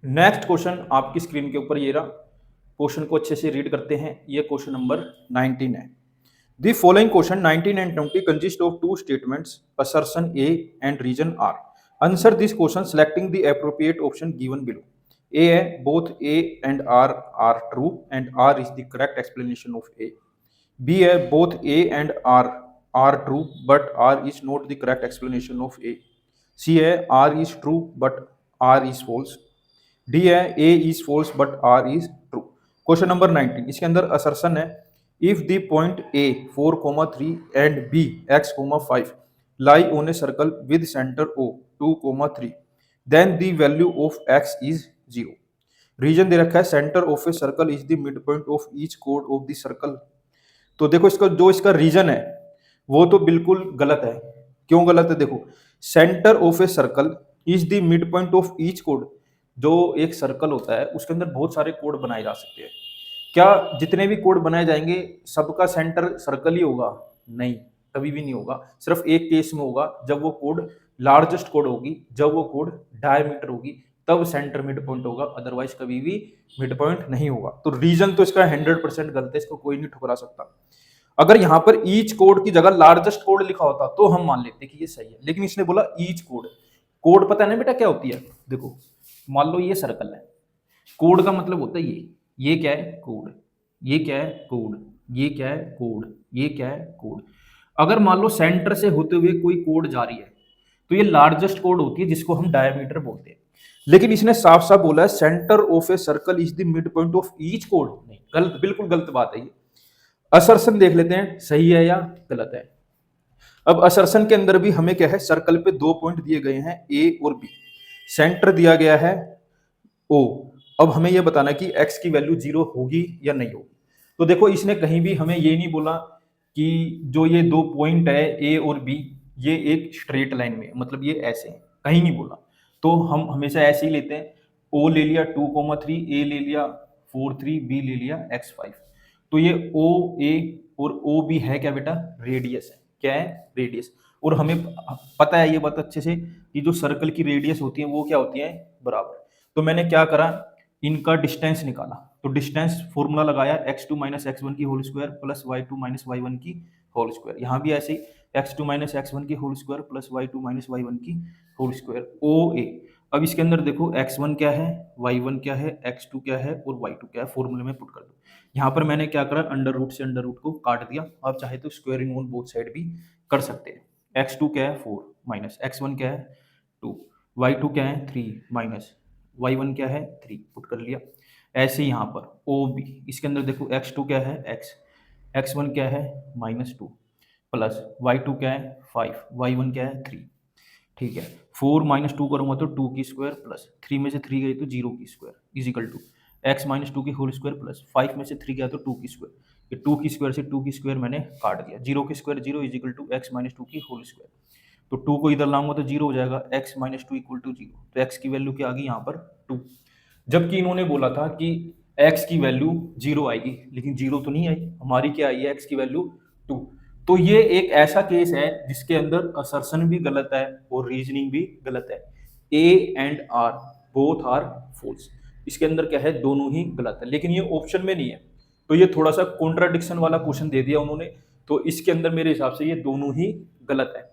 Next question आपकी screen के ऊपर ये रहा। क्वेश्चन को अच्छे से रीड करते हैं। ये क्वेश्चन नंबर 19 है। The following question 19 and 20 consist of two statements, assertion A and reason R. Answer this question selecting the appropriate option given below. A है both A and R are true and R is the correct explanation of A. B है both A and R are true but R is not the correct explanation of A. C है R is true but R is false. D है A is false but R is true. Question number 19 इसके अंदर assertion है if the point A 4,3 and B x,5 lie on a circle with centre O 2,3 then the value of x is 0। Reason दे रखा है centre of a circle is the midpoint of each कोड of the circle. तो देखो इसका reason है वो तो बिल्कुल गलत है। क्यों गलत है? देखो centre of a circle is the midpoint of each code. जो एक सर्कल होता है उसके अंदर बहुत सारे कोड बनाए जा सकते हैं। क्या जितने भी कोड बनाए जाएंगे सबका सेंटर सर्कल ही होगा? नहीं, कभी भी नहीं होगा। सिर्फ एक केस में होगा जब वो कोड लार्जेस्ट कोड होगी, जब वो कोड डायमीटर होगी, तब सेंटर मिड पॉइंट होगा, अदरवाइज कभी भी मिड पॉइंट नहीं होगा। तो रीजन तो इसका 100% गलत है, इसको कोई नहीं ठुकरा सकता। अगर यहाँ पर ईच कोड की जगह लार्जेस्ट कोड लिखा होता तो हम मान लेते कि ये सही है, लेकिन इसने बोला ईच कोड। कोड पता है ना बेटा क्या होती है? देखो मान लो ये सर्कल है, कोड का मतलब होता है ये क्या है? कोड। ये क्या है? कोड। ये क्या है? कोड। ये क्या है? कोड। अगर मान लो सेंटर से होते हुए कोई कोड जा रही है तो ये लार्जेस्ट कोड होती है जिसको हम डायमीटर बोलते हैं। लेकिन इसने साफ साफ बोला है centre of a circle is the midpoint of each code. नहीं, गलत, बिल्कुल गलत बात है ये। असर्शन देख लेते हैं सही है या गलत है। अब असर्शन के अंदर भी हमें क्या है, सर्कल पे दो पॉइंट दिए गए हैं ए और बी, सेंटर दिया गया है ओ। अब हमें यह बताना कि x की वैल्यू 0 होगी या नहीं होगी। तो देखो इसने कहीं भी हमें ये नहीं बोला कि जो ये दो पॉइंट है ए और बी ये एक स्ट्रेट लाइन में, मतलब ये ऐसे हैं, कहीं नहीं बोला। तो हम हमेशा ऐसे ही लेते हैं, ओ ले लिया 2,3, ए ले लिया 4,3, बी ले लिया x5। तो ये ओ ए और ओ बी है क्या बेटा? रेडियस है। क्या है? रेडियस। और हमें पता है ये बात अच्छे से कि जो सर्कल की रेडियस होती है वो क्या होती है? बराबर। तो मैंने क्या करा, इनका डिस्टेंस निकाला। तो डिस्टेंस फॉर्मूला लगाया x2 माइनस x1 की whole square plus y2 minus y1 की होल स्क्वायर। यहाँ भी ऐसे ही x2 माइनस x1 की whole square plus y2 minus y1 की होल स्क्वायर ओ ए। अब इसके अंदर देखो x1 क्या है, y1 क्या है, x2 क्या है और y2 क्या है, फॉर्मूले में पुट कर दो। यहाँ पर मैंने क्या करा, अंडर रूट से अंडर रूट को काट दिया। आप चाहे तो स्क्वायरिंग ऑन बोथ साइड भी कर सकते हैं। x2 क्या है 4 माइनस x1 क्या है 2, y2 क्या है 3 माइनस y1 क्या है 3, पुट कर लिया। ऐसे ही यहाँ पर ओ बी, इसके अंदर देखो x2 क्या है x, x1 क्या है -2 प्लस y2 क्या है 5, y1 क्या है 3। ठीक है, 4 माइनस 2 करूंगा तो 2 की स्क्वायर प्लस 3 में से 3 गई तो 0 की square is equal to x minus 2 की होल स्क्वायर प्लस 5 में से 3 गया तो 2 की स्क्वायर। ये 2 की स्क्वायर से 2 की स्क्वायर मैंने काट दिया। 0 की square 0 is equal to x minus 2 की होल स्क्वायर। तो 2 को इधर लाऊंगा तो 0 हो जाएगा, x माइनस 2 इक्वल टू 0। तो x की वैल्यू क्या आ गई यहाँ पर 2। जबकि इन्होंने बोला था कि x की वैल्यू 0 आएगी, लेकिन 0 तो नहीं आई, हमारी क्या आई है x की वैल्यू 2। तो ये एक ऐसा केस है जिसके अंदर असर्शन भी गलत है और रीजनिंग भी गलत है। A and R both are false. इसके अंदर क्या है, दोनों ही गलत है, लेकिन ये ऑप्शन में नहीं है। तो ये थोड़ा सा कॉन्ट्राडिक्शन वाला क्वेश्चन दे दिया उन्होंने। तो इसके अंदर मेरे हिसाब से ये दोनों ही गलत है।